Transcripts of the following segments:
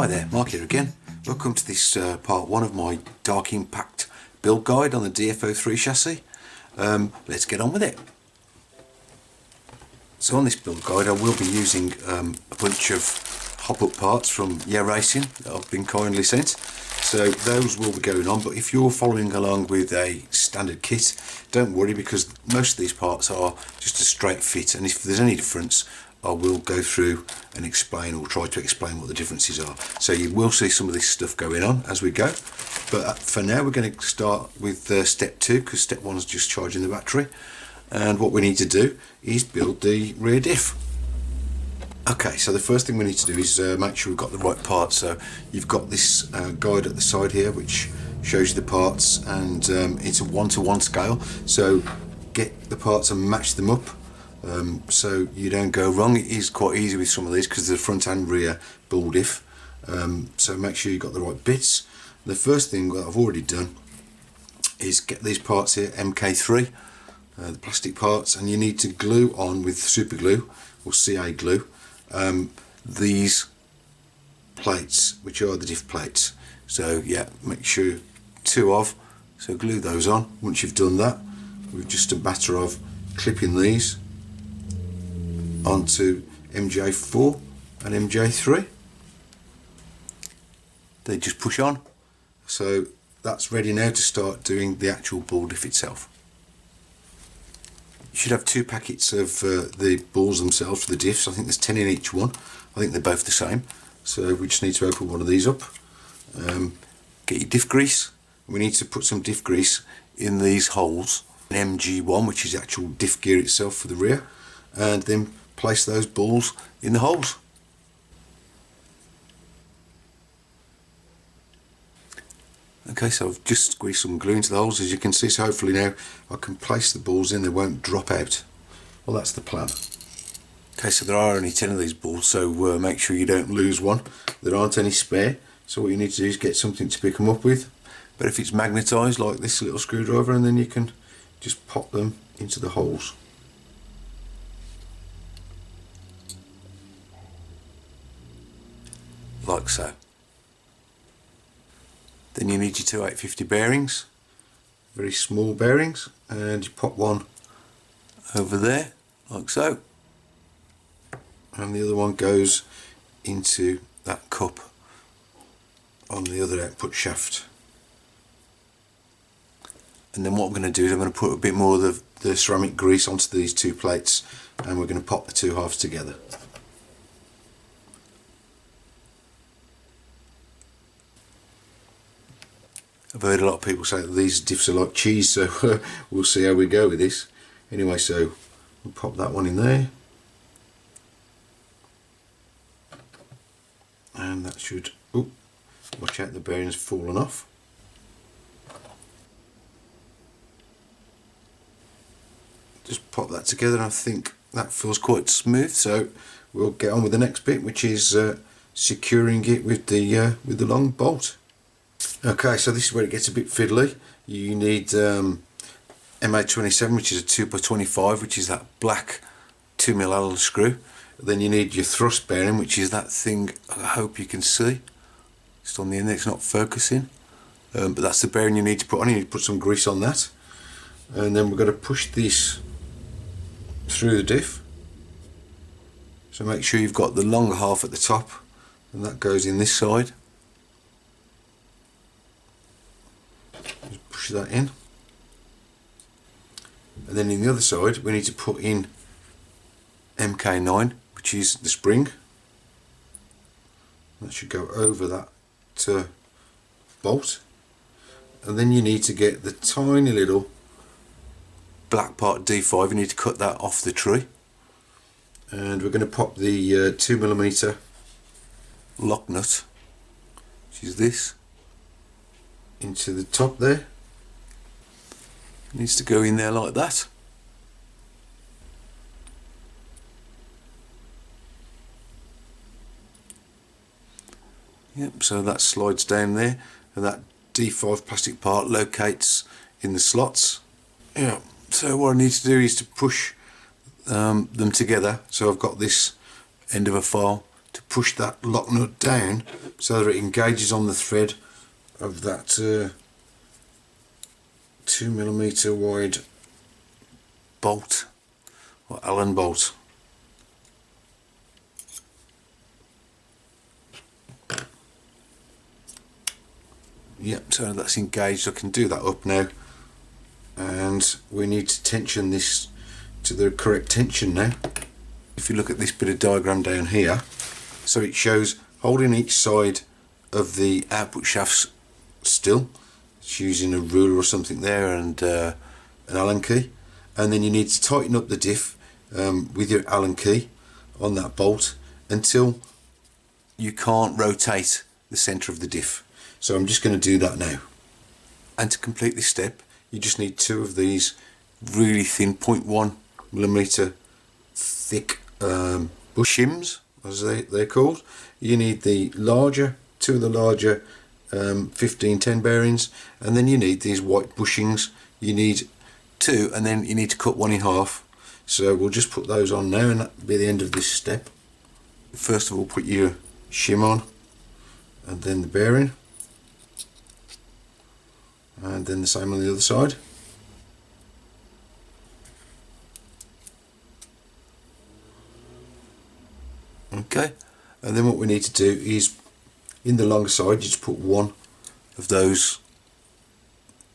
Hi there, Mark here again. Welcome to this part 1 of my dark impact build guide on the DF03 chassis. Let's get on with it. So on this build guide I will be using a bunch of hop-up parts from Yeah Racing that I've been kindly sent. So those will be going on, but if you're following along with a standard kit, don't worry, because most of these parts are just a straight fit, and if there's any difference I will go through and explain, or try to explain what the differences are. So you will see some of this stuff going on as we go, but for now we're going to start with step 2, because step 1 is just charging the battery, and what we need to do is build the rear diff. Okay, so the first thing we need to do is make sure we've got the right parts. So you've got this guide at the side here which shows you the parts, and it's a 1-to-1 scale, so get the parts and match them up so you don't go wrong. It is quite easy with some of these because they're front and rear bull diff, so make sure you've got the right bits. The first thing that I've already done is get these parts here, MK3, the plastic parts, and you need to glue on with super glue or CA glue these plates, which are the diff plates. So yeah, make sure 2 of, so glue those on. Once you've done that, we're just a matter of clipping these onto MJ4 and MJ3. They just push on, so that's ready now to start doing the actual bull diff itself. You should have 2 packets of the balls themselves for the diffs. I think there's 10 in each one. I think they're both the same, so we just need to open one of these up. Get your diff grease. We need to put some diff grease in these holes, an MG1, which is the actual diff gear itself for the rear, and then place those balls in the holes. Okay, so I've just squeezed some glue into the holes, as you can see, so hopefully now I can place the balls in, they won't drop out. Well, that's the plan. Okay, so there are only 10 of these balls, so make sure you don't lose one. There aren't any spare, so what you need to do is get something to pick them up with. But if it's magnetised, like this little screwdriver, and then you can just pop them into the holes. Like so. Then you need your 2850 bearings, very small bearings, and you pop one over there, like so. And the other one goes into that cup on the other output shaft. And then what I'm going to do is I'm going to put a bit more of the ceramic grease onto these 2 plates, and we're going to pop the 2 halves together. I've heard a lot of people say that these diffs are like cheese, so we'll see how we go with this. Anyway, so we'll pop that one in there, and that should, oh, watch out, the bearing's fallen off. Just pop that together, and I think that feels quite smooth, so we'll get on with the next bit, which is securing it with the long bolt. Okay, so this is where it gets a bit fiddly. You need MA27, which is a 2x25, which is that black 2mm allen screw. Then you need your thrust bearing, which is that thing I hope you can see. It's on the end there, it's not focusing. But that's the bearing you need to put on. You need to put some grease on that. And then we're going to push this through the diff. So make sure you've got the longer half at the top, and that goes in this side. Just push that in, and then in the other side we need to put in MK9, which is the spring. That should go over that bolt, and then you need to get the tiny little black part D5. You need to cut that off the tree, and we're going to pop the 2mm lock nut, which is this, into the top there. It needs to go in there like that. Yep, so that slides down there, and that D5 plastic part locates in the slots. Yeah, so what I need to do is to push them together. So I've got this end of a file to push that lock nut down so that it engages on the thread of that 2mm wide bolt, or Allen bolt. Yep, so that's engaged. I can do that up now, and we need to tension this to the correct tension now. If you look at this bit of diagram down here, so it shows holding each side of the output shafts still. It's using a ruler or something there and an Allen key, and then you need to tighten up the diff with your Allen key on that bolt until you can't rotate the centre of the diff. So I'm just going to do that now. And to complete this step, you just need two of these really thin 0.1mm thick shims, as they're called. You need the larger, two of the larger 1510 bearings, and then you need these white bushings. You need two, and then you need to cut one in half. So we'll just put those on now, and that'll be the end of this step. First of all, put your shim on, and then the bearing, and then the same on the other side. Okay, and then what we need to do is, in the long side, you just put one of those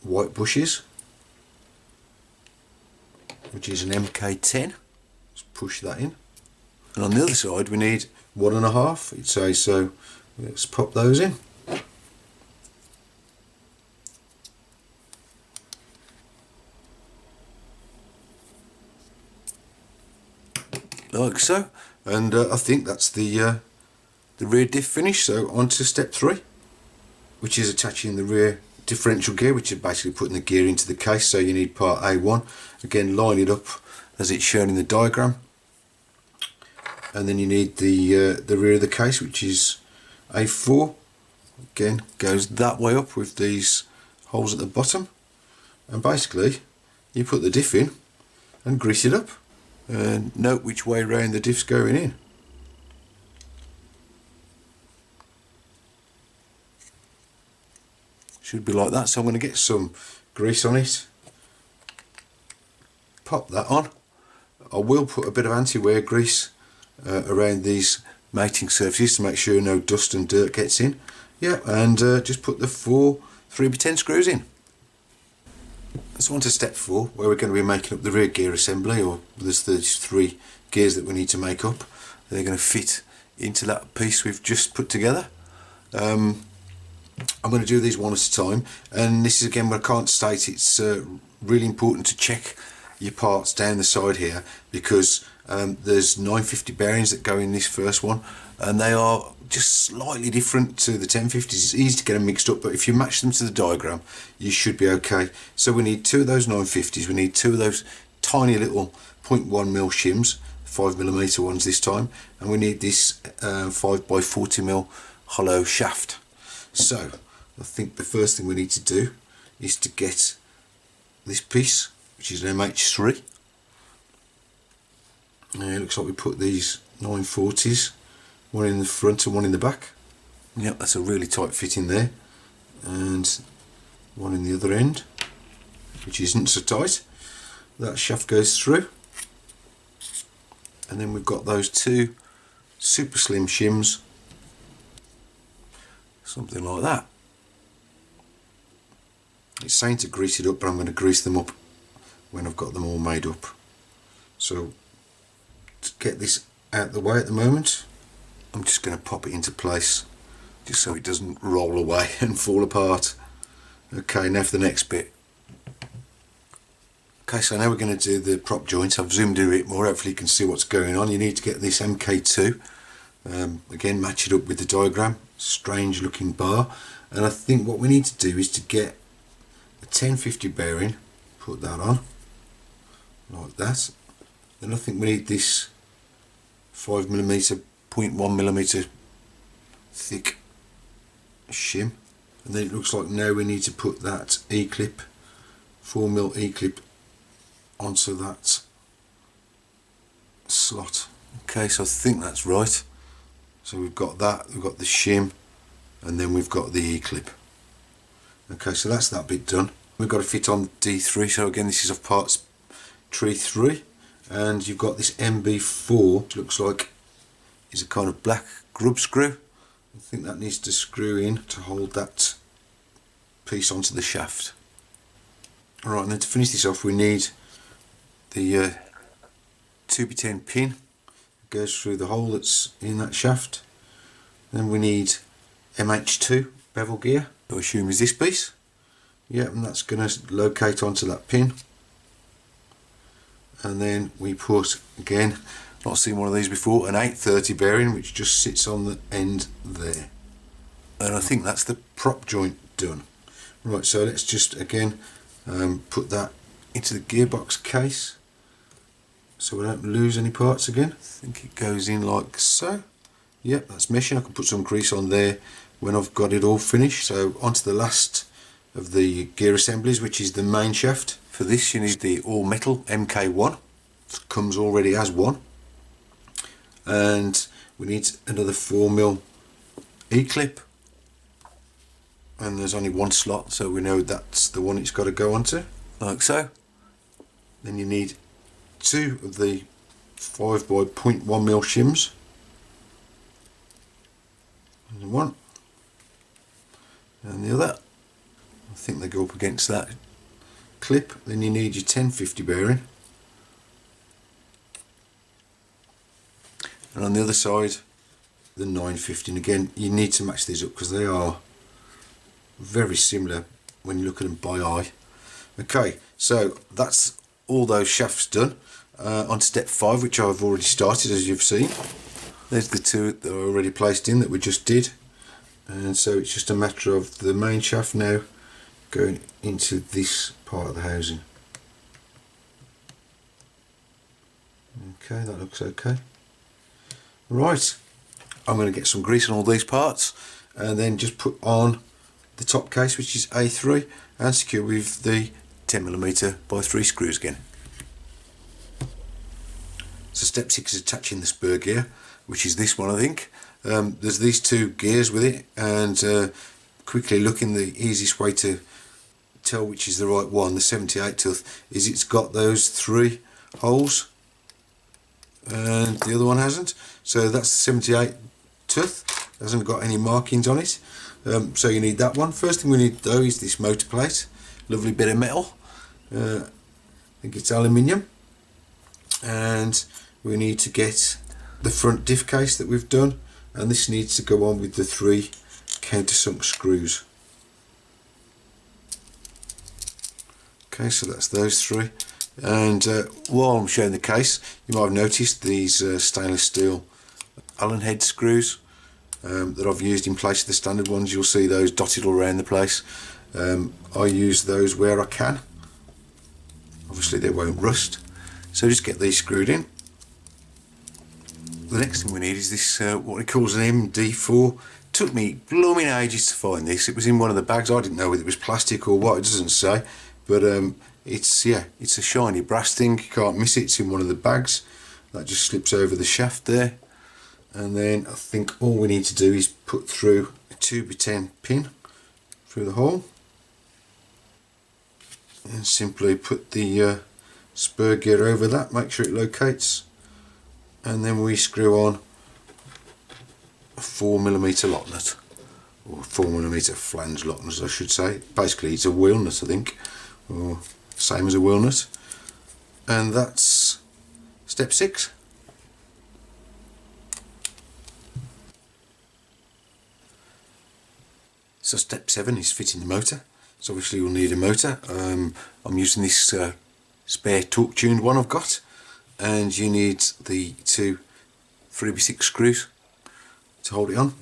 white bushes, which is an MK10. Just push that in. And on the other side we need 1.5, it says, so let's pop those in. Like so, and I think that's the rear diff finish. So on to step 3, which is attaching the rear differential gear, which is basically putting the gear into the case. So you need part A1, again line it up as it's shown in the diagram, and then you need the rear of the case, which is A4, again goes that way up with these holes at the bottom, and basically you put the diff in and grease it up. Note which way round the diff's going in. Should be like that. So I'm going to get some grease on it, pop that on. I will put a bit of anti-wear grease around these mating surfaces to make sure no dust and dirt gets in. Yeah, and just put the 4 3x10 screws in. So on to step 4, where we're going to be making up the rear gear assembly, or there's 3 gears that we need to make up. They're going to fit into that piece we've just put together. I'm going to do these one at a time, and this is again where I can't state, it's really important to check your parts down the side here, because there's 950 bearings that go in this first one, and they are just slightly different to the 1050s. It's easy to get them mixed up, but if you match them to the diagram you should be okay. So we need 2 of those 950s, we need 2 of those tiny little 0.1mm shims, 5mm ones this time, and we need this 5x40mm hollow shaft. So I think the first thing we need to do is to get this piece, which is an MH3. It looks like we put these 940s, one in the front and one in the back. Yep, that's a really tight fit in there, and one in the other end, which isn't so tight. That shaft goes through, and then we've got those 2 super slim shims, something like that. It's saying to grease it up, but I'm going to grease them up when I've got them all made up. So to get this out the way at the moment, I'm just going to pop it into place just so it doesn't roll away and fall apart. Okay, now for the next bit. Okay, so now we're going to do the prop joint. I've zoomed in a bit more, hopefully you can see what's going on. You need to get this MK2, again match it up with the diagram, strange looking bar, and I think what we need to do is to get a 1050 bearing, put that on like that. Then I think we need this 5mm 0.1mm thick shim, and then it looks like now we need to put that E-clip, 4mm E-clip onto that slot. Okay, so I think that's right. So we've got that, we've got the shim, and then we've got the E-clip. Okay, so that's that bit done. We've got to fit on D3, so again this is of parts tree 3, and you've got this MD4, which looks like is a kind of black grub screw. I think that needs to screw in to hold that piece onto the shaft. Alright, and then to finish this off we need the 2x10 pin that goes through the hole that's in that shaft. Then we need MH2 bevel gear, I assume is this piece. Yeah, and that's going to locate onto that pin. And then we put, again, not seen one of these before, an 830 bearing which just sits on the end there. And I think that's the prop joint done. Right, so let's just again put that into the gearbox case so we don't lose any parts again. I think it goes in like so. Yep, that's meshing. I can put some grease on there when I've got it all finished. So onto the last of the gear assemblies, which is the main shaft. For this you need the all metal MK1. It comes already as one. And we need another 4mm E-clip. And there's only one slot, so we know that's the one it's got to go onto, like so. Then you need 2 of the 5x0.1mm shims. And one, and the other. I think they go up against that clip. Then you need your 1050 bearing. And on the other side, the 950. And again, you need to match these up because they are very similar when you look at them by eye. Okay, so that's all those shafts done. On step 5, which I've already started, as you've seen. There's the 2 that are already placed in that we just did. And so it's just a matter of the main shaft now going into this part of the housing. Okay, that looks okay. Right, I'm going to get some grease on all these parts and then just put on the top case, which is A3, and secure with the 10mm by 3 screws again. So step 6 is attaching the spur gear, which is this one I think. There's these 2 gears with it, and quickly looking, the easiest way to tell which is the right one, the 78 tooth, is it's got those 3 holes and the other one hasn't. So that's the 78 tooth, hasn't got any markings on it. So you need that one. First thing we need though is this motor plate, lovely bit of metal. I think it's aluminium, and we need to get the front diff case that we've done, and this needs to go on with the 3 countersunk screws. Okay, so that's those 3. And while I'm showing the case, you might have noticed these stainless steel Allen head screws that I've used in place of the standard ones. You'll see those dotted all around the place. I use those where I can. Obviously they won't rust, so just get these screwed in. The next thing we need is this what it calls an MD4. Took me blooming ages to find this. It was in one of the bags. I didn't know whether it was plastic or what, it doesn't say, but it's a shiny brass thing, you can't miss it. It's in one of the bags. That just slips over the shaft there, and then I think all we need to do is put through a 2x10 pin through the hole, and simply put the spur gear over that, make sure it locates, and then we screw on a 4mm lock nut, or 4mm flange lock nut I should say. Basically it's a wheel nut I think, or same as a wheel nut, and that's step 6. So step 7 is fitting the motor. So obviously you'll need a motor. I'm using this spare torque tuned one I've got, and you need the 2 3x6 screws to hold it on.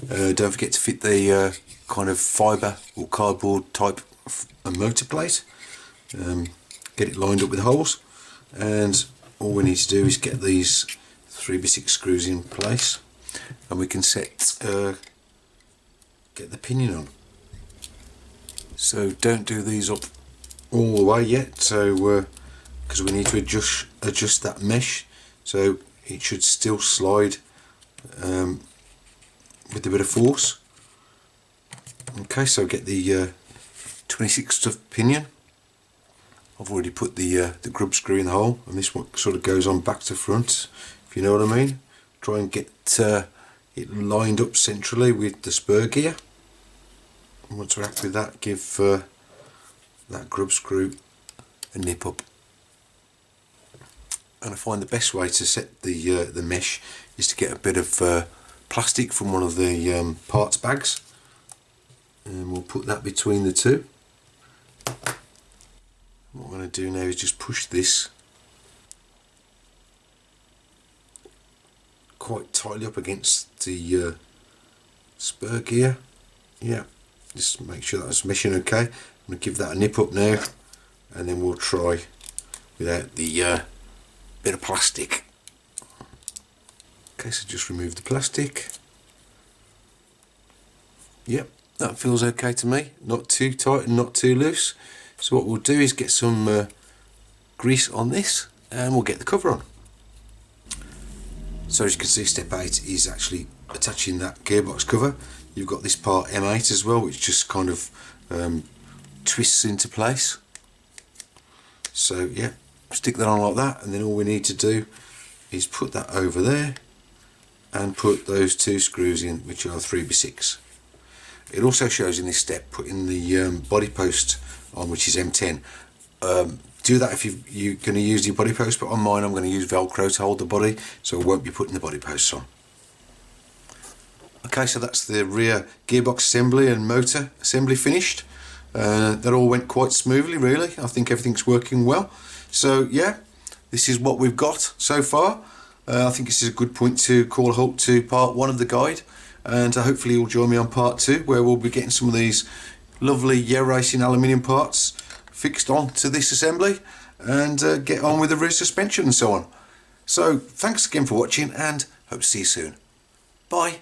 Don't forget to fit the kind of fibre or cardboard type motor plate. Get it lined up with holes, and all we need to do is get these 3x6 screws in place, and we can get the pinion on. So don't do these up all the way yet, so because we need to adjust that mesh, so it should still slide with a bit of force. Okay, so get the 26th of pinion. I've already put the grub screw in the hole, and this one sort of goes on back to front, if you know what I mean. Try and get it lined up centrally with the spur gear. And once we're happy with that, give that grub screw a nip up. And I find the best way to set the mesh is to get a bit of plastic from one of the parts bags, and we'll put that between the two. What I'm going to do now is just push this quite tightly up against the spur gear. Yeah, just make sure that's meshing okay. I'm going to give that a nip up now, and then we'll try without the bit of plastic. Okay, so just remove the plastic. Yep, that feels okay to me. Not too tight and not too loose. So what we'll do is get some grease on this, and we'll get the cover on. So as you can see, step 8 is actually attaching that gearbox cover. You've got this part M8 as well, which just kind of twists into place. So yeah, stick that on like that, and then all we need to do is put that over there and put those 2 screws in, which are 3x6. It also shows in this step putting the body post on, which is M10. Do that if you're going to use your body post, but on mine I'm going to use Velcro to hold the body, so I won't be putting the body posts on. Okay, so that's the rear gearbox assembly and motor assembly finished. That all went quite smoothly, really. I think everything's working well. So yeah, this is what we've got so far. I think this is a good point to call a halt to part 1 of the guide, and hopefully you'll join me on part 2, where we'll be getting some of these lovely Racing aluminium parts fixed onto this assembly, and get on with the rear suspension and so on. So thanks again for watching, and hope to see you soon. Bye.